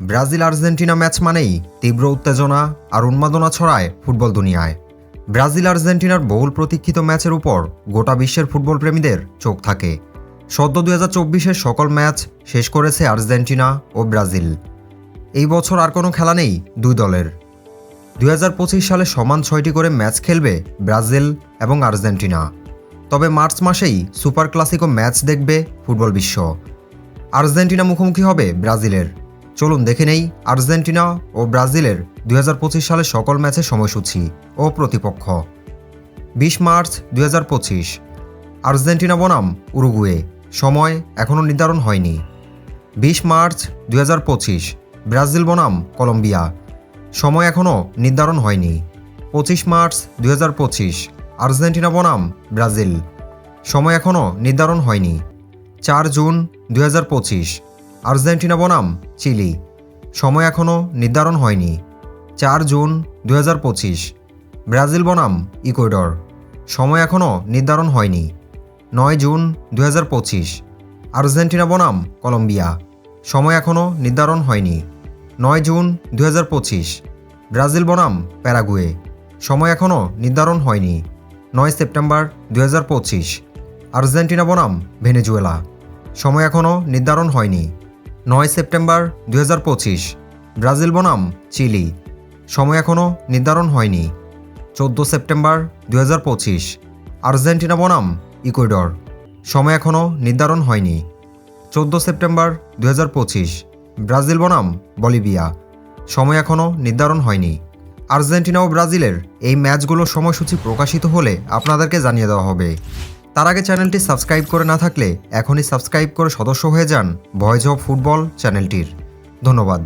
Brazil Argentina match মানেই তীব্র উত্তেজনা আর উন্মাদনা ছড়ায় ফুটবল দুনিয়ায়। ব্রাজিল আর্জেন্টিনার বহুল প্রতীক্ষিত ম্যাচের উপর গোটা বিশ্বের ফুটবল প্রেমীদের চোখ থাকে। সদ্য 2024-এর সকল ম্যাচ শেষ করেছে আর্জেন্টিনা ও ব্রাজিল। এই বছর আর কোনো খেলা নেই দুই দলের। 2025 সালে সমান 6টি করে ম্যাচ খেলবে ব্রাজিল এবং আর্জেন্টিনা। তবে মার্চ মাসেই সুপার ক্লাসিকো ম্যাচ দেখবে ফুটবল বিশ্ব। আর্জেন্টিনা মুখোমুখি হবে ব্রাজিলের। চলুন দেখে নেই আর্জেন্টিনা ও ব্রাজিলের 2025 সালের সকল ম্যাচের সময়সূচি ও প্রতিপক্ষ। 20 মার্চ 2025 আর্জেন্টিনা বনাম উরুগুয়ে, সময় এখনও নির্ধারণ হয়নি। 20 মার্চ 2025 ব্রাজিল বনাম কলম্বিয়া, সময় এখনও নির্ধারণ হয়নি। 25 মার্চ 2025 আর্জেন্টিনা বনাম ব্রাজিল, সময় এখনও নির্ধারণ হয়নি। 4 জুন 2025 আর্জেন্টিনা বনাম চিলি, সময় এখনও নির্ধারণ হয়নি। 4 জুন 2025 ব্রাজিল বনাম ইকুয়েডর, সময় এখনও নির্ধারণ হয়নি। 9 জুন 2025 আর্জেন্টিনা বনাম কলম্বিয়া, সময় এখনও নির্ধারণ হয়নি। 9 জুন 2025 ব্রাজিল বনাম প্যারাগুয়ে, সময় এখনও নির্ধারণ হয়নি। 9 সেপ্টেম্বর 2025 আর্জেন্টিনা বনাম ভেনেজুয়েলা, সময় এখনও নির্ধারণ হয়নি। 9 সেপ্টেম্বর 2025 ব্রাজিল বনাম চিলি, সময় এখনও নির্ধারণ হয়নি। 14 সেপ্টেম্বর 2025 আর্জেন্টিনা বনাম ইকুয়েডর, সময় এখনও নির্ধারণ হয়নি। 14 সেপ্টেম্বর 2025 ব্রাজিল বনাম বলিভিয়া, সময় এখনও নির্ধারণ হয়নি। আর্জেন্টিনা ও ব্রাজিলের এই ম্যাচগুলোর সময়সূচি প্রকাশিত হলে আপনাদেরকে জানিয়ে দেওয়া হবে। তার আগে চ্যানেলটি সাবস্ক্রাইব করে না থাকলে এখনই সাবস্ক্রাইব করে সদস্য হয়ে যান ভয়েস অফ ফুটবল চ্যানেলটির। ধন্যবাদ।